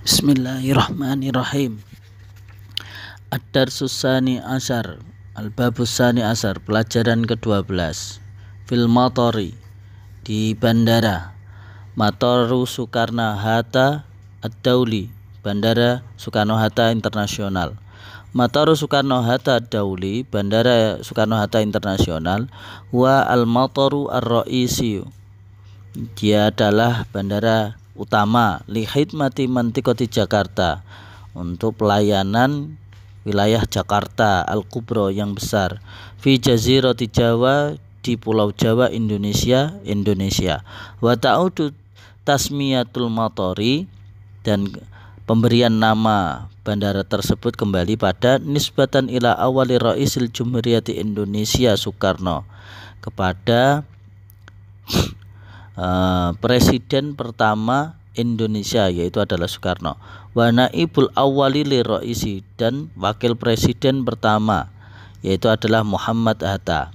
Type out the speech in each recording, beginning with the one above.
Bismillahirrahmanirrahim. Ad-Darsus Tsani Asyar, Al-Babus Tsani Asyar, pelajaran ke-12. Fil Matori, di bandara. Matoru Soekarno-Hatta Ad-Dauli, Bandara Soekarno-Hatta Internasional. Matoru Soekarno-Hatta Ad-Dauli, Bandara Soekarno-Hatta Internasional, wa al-matoru ar-ra'isi, dia adalah bandara utama li khidmati mantiqati Jakarta, untuk pelayanan wilayah Jakarta al-kubro yang besar, fi jazirati Jawa, di Pulau Jawa Indonesia, wa ta'udu tasmiyatul matori, dan pemberian nama bandara tersebut kembali pada nisbatan ila awali Raisil Jumhuriyati Indonesia Soekarno, kepada presiden pertama Indonesia, yaitu adalah Soekarno. Wa naibul awwali li raisi, dan wakil presiden pertama yaitu adalah Muhammad Hatta.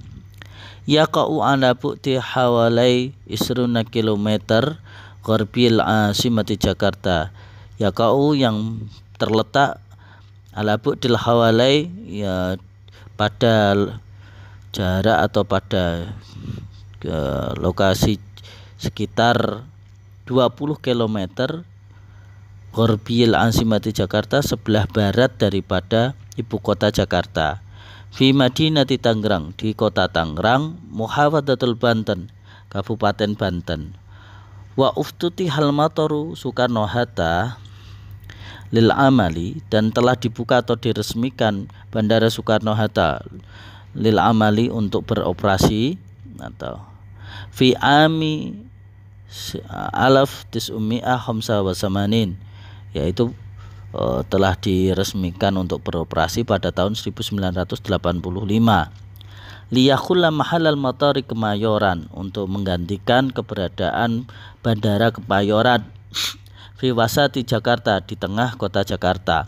Yaqa'u ala bu'ti hawalai isruna kilometer gharbil asimati Jakarta. Yaqa'u yang terletak ala bu'til hawalai, ya pada jarak atau pada lokasi sekitar 20 km Gharbil Asimati Jakarta, sebelah barat daripada ibu kota Jakarta. Fi Madinati Tangerang, di kota Tangerang, Muhafadzatul Banten, Kabupaten Banten. Wa uftuti hal matoru Soekarno-Hatta lil amali, dan telah dibuka atau diresmikan Bandara Soekarno-Hatta lil amali, untuk beroperasi, atau fi ami alaf tis'umi'ah khamsa wa samanin, yaitu telah diresmikan untuk beroperasi pada tahun 1985. Liyakhulla mahallal matari Kemayoran, untuk menggantikan keberadaan Bandara Kemayoran fi wasati Jakarta, di tengah kota Jakarta.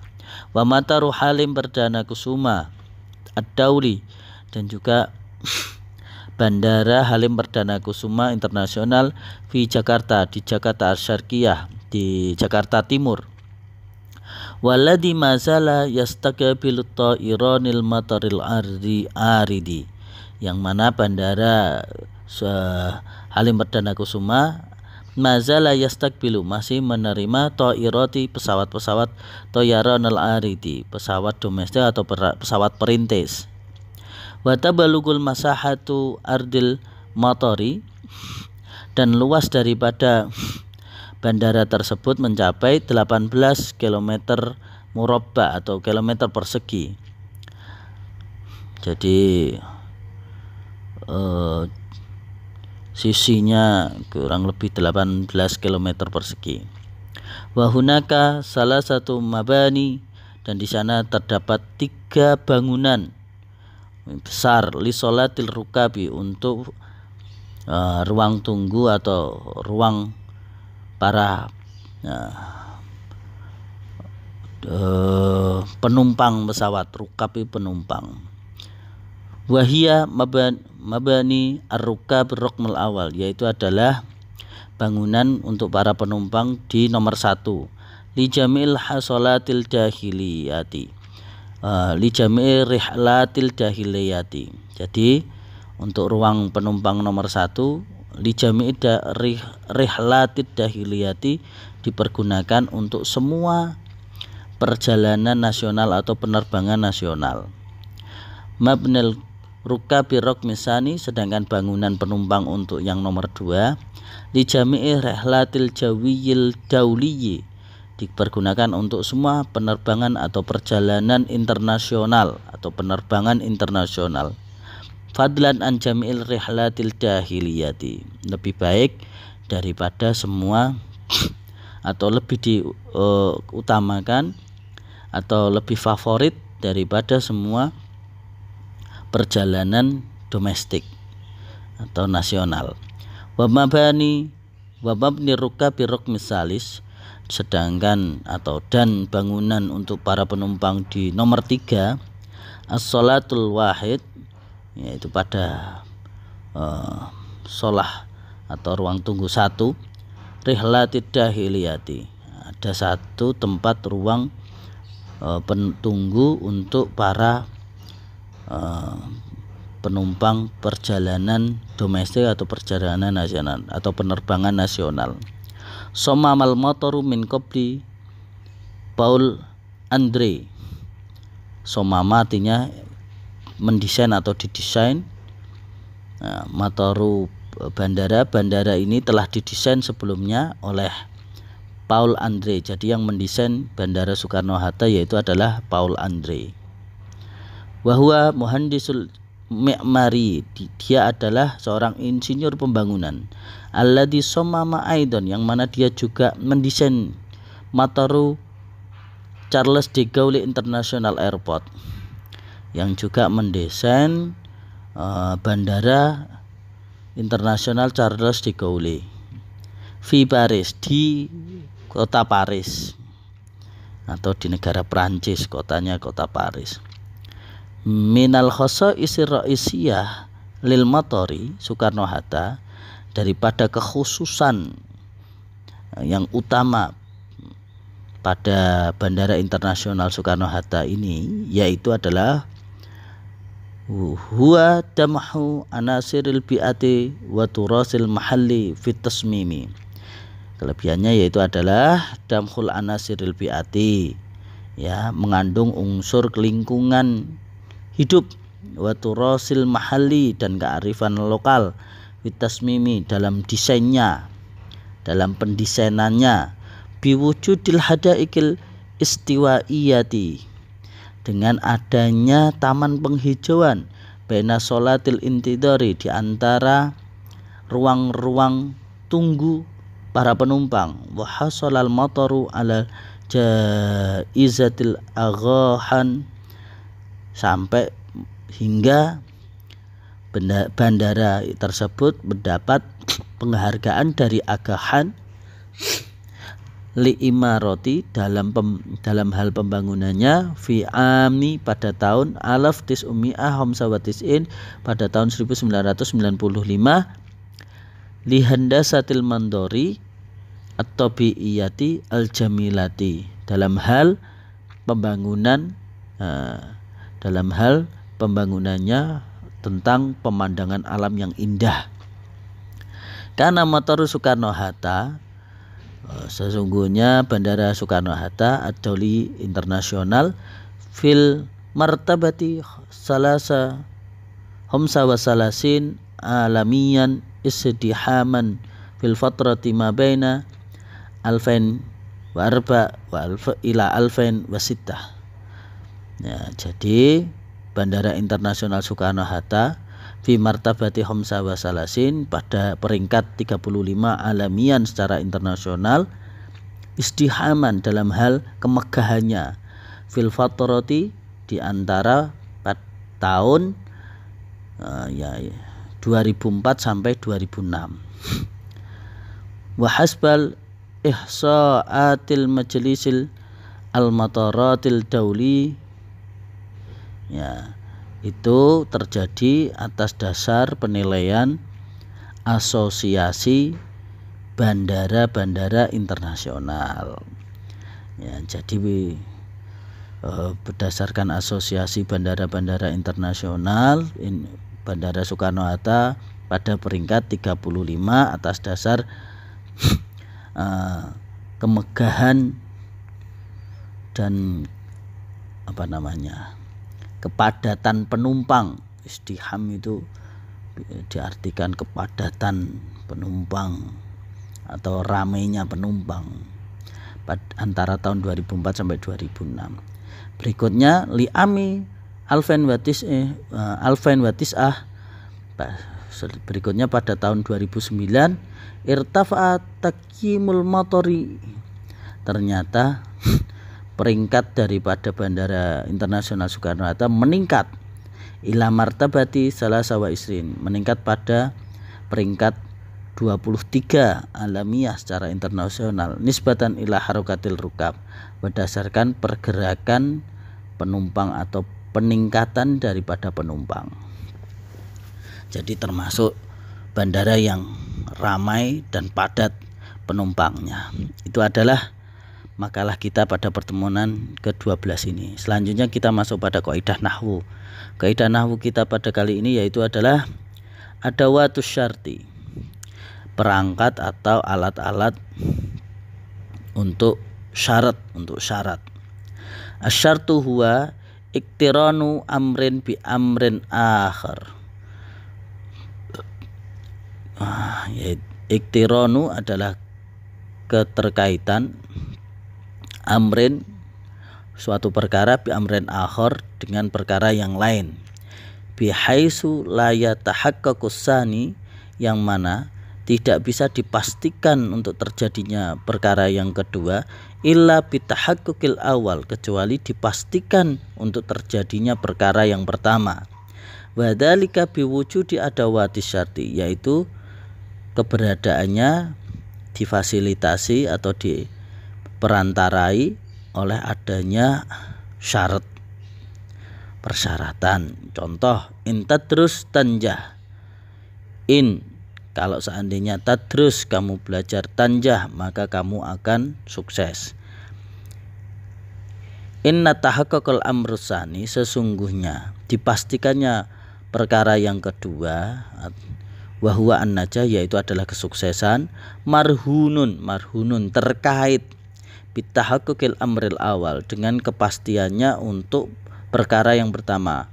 Wa mataru Halim Perdana Kusuma Ad-Dauli, dan juga Bandara Halim Perdana Kusuma Internasional di Jakarta, di Jakarta Asyarkiyah, di Jakarta Timur. Walladhi mazala yastaqbilu ta'iranil mataril aridi, yang mana Bandara Halim Perdana Kusuma mazala yastaqbilu, masih menerima ta'irati, pesawat-pesawat tayaranil aridi, pesawat domestik atau pesawat perintis. Wa tabalugul masahatu ardil matori, dan luas daripada bandara tersebut mencapai 18 km murabba atau kilometer persegi. Jadi sisinya kurang lebih 18 km persegi. Wa hunaka salah satu mabani, dan di sana terdapat 3 bangunan besar li sholatil rukabi, untuk ruang tunggu atau ruang para penumpang pesawat. Rukabi penumpang. Wahia mabani ar-rukab rokmul awal, yaitu adalah bangunan untuk para penumpang di nomor 1. Li jamil hasolatil dahiliyati, li jami'i rihlatil dahiliyati. Jadi untuk ruang penumpang nomor 1, li jami'i rihlatil dahiliyati, dipergunakan untuk semua perjalanan nasional atau penerbangan nasional. Mabnil rukabi rokmisani, sedangkan bangunan penumpang untuk yang nomor 2, li jami'i rihlatil jawiyil dauliyyi, dipergunakan untuk semua penerbangan atau perjalanan internasional atau penerbangan internasional. Fadlan an jami'il rihlatil dahiliyati, lebih baik daripada semua atau lebih diutamakan atau lebih favorit daripada semua perjalanan domestik atau nasional. Wa mabni rukabi rokmis salis, sedangkan dan bangunan untuk para penumpang di nomor 3, as-sholatul wahid, yaitu pada sholah atau ruang tunggu 1, rihlatid dahiliyati, ada satu tempat ruang tunggu untuk para penumpang perjalanan domestik atau perjalanan nasional atau penerbangan nasional. Somamal motoru min qabli Paul Andre. Somama artinya mendesain atau didesain. Motoru bandara ini telah didesain sebelumnya oleh Paul Andre. Jadi yang mendesain Bandara Soekarno-Hatta yaitu adalah Paul Andre. Wahwa muhandisul mi'mari, dia adalah seorang insinyur pembangunan. Alladzi somama aidon, yang mana dia juga mendesain Matoru Charles de Gaulle International Airport, yang juga mendesain Bandara Internasional Charles de Gaulle di Paris, di kota Paris atau di negara Prancis, kotanya kota Paris. Minal khosa'isir ra'isiyah lil motori Soekarno-Hatta, daripada kekhususan yang utama pada Bandara Internasional Soekarno-Hatta ini, yaitu adalah huwa damhu anasiril bi'ati wa turasil mahalli fit tasmimi. Kelebihannya yaitu adalah damhul anasiril bi'ati, ya, mengandung unsur lingkungan hidup, wa turasil mahalli, dan kearifan lokal, fit tasmimi, dalam desainnya, dalam pendesainannya, biwujudil hadaikil istiwaiyati, dengan adanya taman penghijauan, baina sholatil intidori, di antara ruang-ruang tunggu para penumpang, wa hasalal motoru ala jaizatil aghahan, sampai hingga bandara tersebut mendapat penghargaan dari Agahan li imaroti, dalam hal pembangunannya, fi ami, pada tahun alaf tis'umi'ah homsawatis'in, pada tahun 1995, li handasatil mandori at-tabi'iyati al-jamilati, dalam hal pembangunannya tentang pemandangan alam yang indah. Karena Matoru Soekarno-Hatta, sesungguhnya Bandara Soekarno-Hatta ad-Dauli Internasional, fil martabati salasa homsa wa salasin alamiyan isdihaman fil fatrati ma baina alfain wa arba wa ila alfain wa sittah. Ya, jadi Bandara Internasional Soekarno-Hatta fi martabati homsa wa salasin, pada peringkat 35 alamian secara internasional, istihaman, dalam hal kemegahannya, fil fatrati, di antara tahun 2004 sampai 2006. Wa hasbal ihsa'atil majlisil al-mataratil dauli, ya, itu terjadi atas dasar penilaian asosiasi bandara-bandara internasional. Ya, jadi berdasarkan asosiasi bandara-bandara internasional, Bandara Soekarno-Hatta pada peringkat 35 atas dasar kemegahan dan kepadatan penumpang. Istiham itu diartikan kepadatan penumpang atau ramainya penumpang antara tahun 2004 sampai 2006. Berikutnya li'ami alfain watis'ah, berikutnya pada tahun 2009 irtafa'at takyimul motori, ternyata peringkat daripada Bandara Internasional Soekarno-Hatta meningkat ila martabati salasa wa isrin, meningkat pada peringkat 23 alamiah secara internasional, nisbatan ila harokatil rukab, berdasarkan pergerakan penumpang atau peningkatan daripada penumpang. Jadi termasuk bandara yang ramai dan padat penumpangnya. Itu adalah makalah kita pada pertemuan ke-12 ini. Selanjutnya kita masuk pada kaidah nahwu. Kaidah nahwu kita pada kali ini yaitu adalah adawatus syarti, perangkat atau alat-alat untuk syarat, Asyartu huwa iktiranu amrin bi amrin akhar. Iktiranu adalah keterkaitan amrin suatu perkara bi amrin akhar dengan perkara yang lain. Bihaitsu la yatahaqqaqus sani, yang mana tidak bisa dipastikan untuk terjadinya perkara yang kedua illa bitahaqquqil awal, kecuali dipastikan untuk terjadinya perkara yang pertama. Wa dzalika biwujudi adawati syarti, yaitu keberadaannya difasilitasi atau diperantarai oleh adanya syarat, persyaratan. Contoh, in tadrus tanjah. In, kalau seandainya tadrus, kamu belajar, tanjah, maka kamu akan sukses. Inna tahaqqaqal amrusani, sesungguhnya dipastikannya perkara yang kedua, wahwa an-najah, yaitu adalah kesuksesan, marhunun terkait bitahaqquqil amril awal, dengan kepastiannya untuk perkara yang pertama.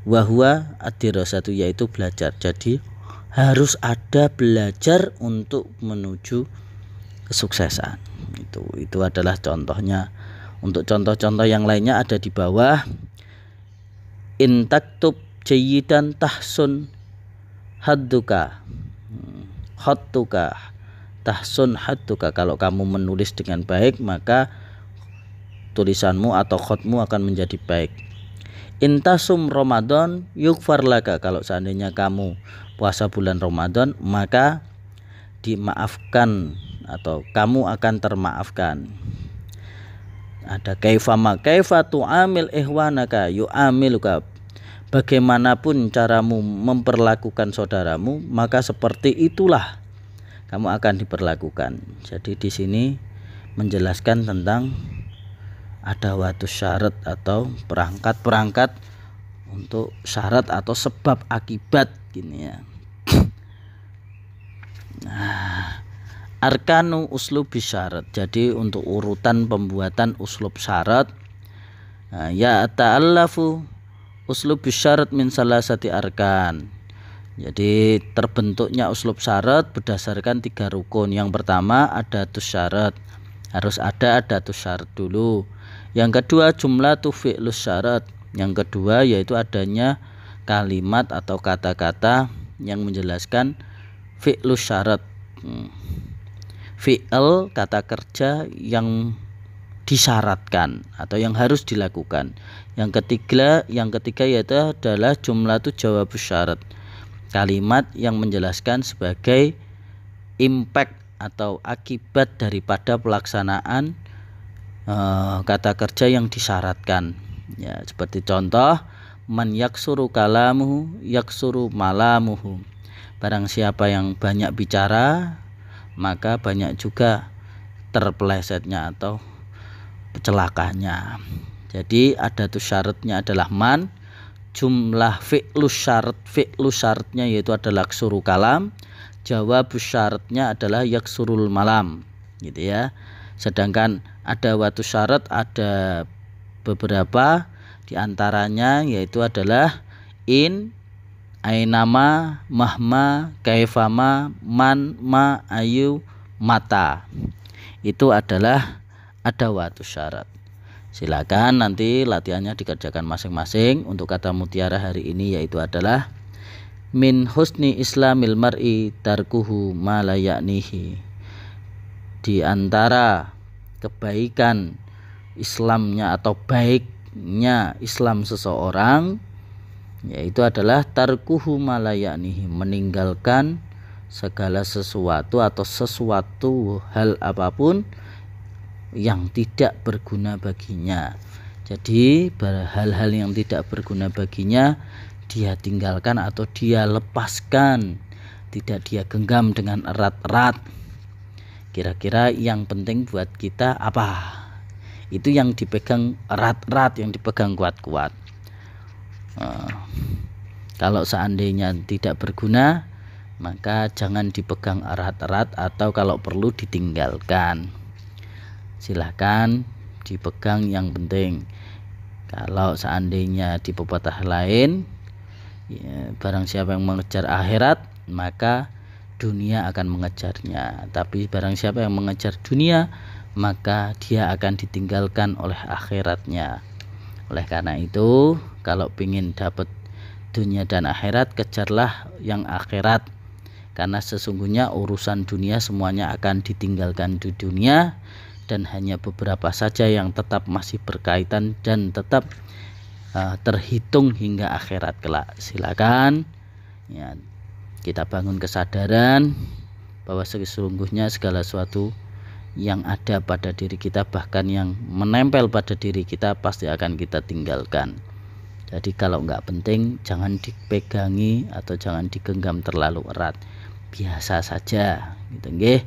Wahwa ad-dirasatu, yaitu belajar. Jadi harus ada belajar untuk menuju kesuksesan. Itu adalah contohnya. Untuk contoh-contoh yang lainnya ada di bawah. In taktub jayyidan tahsun hadduka, tahsun hadduka, kalau kamu menulis dengan baik maka tulisanmu atau khotmu akan menjadi baik. Intasum Ramadan yukfar laka, kalau seandainya kamu puasa bulan Ramadan maka dimaafkan atau kamu akan termaafkan. Ada kaifa tu'amil ihwanaka yu'amiluka, bagaimanapun caramu memperlakukan saudaramu maka seperti itulah kamu akan diperlakukan. Jadi di sini menjelaskan tentang adawatus syarat atau perangkat-perangkat untuk syarat atau sebab akibat gini ya. Nah, arkanu uslubi syarat. Jadi untuk urutan pembuatan uslub syarat, ya ta'allafu uslub syarat min salasati arkan. Jadi terbentuknya uslub syarat berdasarkan 3 rukun. Yang pertama adatus syarat, harus ada adatus syarat dulu. Yang kedua jumlatu fi'lus syarat. Yang kedua yaitu adanya kalimat atau kata-kata yang menjelaskan fi'lus syarat. Fi'l, kata kerja yang disyaratkan atau yang harus dilakukan. Yang ketiga yaitu adalah jumlatu jawabus syarat, kalimat yang menjelaskan sebagai impact atau akibat daripada pelaksanaan kata kerja yang disyaratkan. Ya, seperti contoh, man yaksuru kalamuhu yaksuru malamuhu, barang siapa yang banyak bicara maka banyak juga terpelesetnya atau celakanya. Jadi adatus syaratnya adalah man, jumlah fi'lus syaratnya yaitu adalah yaksuru kalam, jawabus syaratnya adalah yaksurul malam, gitu ya. Sedangkan adawatus syarat ada beberapa, diantaranya yaitu adalah in, ainama, mahma, kaifama, man, ma, ayu, mata. Itu adalah adawatus syarat. Silakan nanti latihannya dikerjakan masing-masing. Untuk kata mutiara hari ini yaitu adalah min husni islamil mar'i tarkuhu ma la ya'nihi. Di antara kebaikan Islamnya atau baiknya Islam seseorang yaitu adalah tarkuhu ma la ya'nihi, meninggalkan segala sesuatu atau sesuatu hal apapun yang tidak berguna baginya. Jadi hal-hal yang tidak berguna baginya dia tinggalkan atau dia lepaskan, tidak dia genggam dengan erat-erat. Kira-kira yang penting buat kita apa? Itu yang dipegang erat-erat, yang dipegang kuat-kuat. Kalau seandainya tidak berguna, maka jangan dipegang erat-erat, atau kalau perlu ditinggalkan. Silahkan dipegang yang penting. Kalau seandainya di pepatah lain, ya, barang siapa yang mengejar akhirat, maka dunia akan mengejarnya. Tapi barang siapa yang mengejar dunia, maka dia akan ditinggalkan oleh akhiratnya. Oleh karena itu, kalau ingin dapat dunia dan akhirat, kejarlah yang akhirat. Karena sesungguhnya urusan dunia semuanya akan ditinggalkan di dunia, dan hanya beberapa saja yang tetap masih berkaitan dan tetap terhitung hingga akhirat kelak. Silakan ya, kita bangun kesadaran bahwa sesungguhnya segala sesuatu yang ada pada diri kita, bahkan yang menempel pada diri kita, pasti akan kita tinggalkan. Jadi kalau nggak penting jangan dipegangi atau jangan digenggam terlalu erat, biasa saja gitu nggih.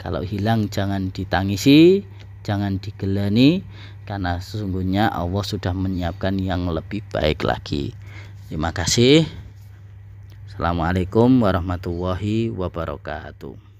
Kalau hilang jangan ditangisi, jangan digelani, karena sesungguhnya Allah sudah menyiapkan yang lebih baik lagi. Terima kasih. Assalamualaikum warahmatullahi wabarakatuh.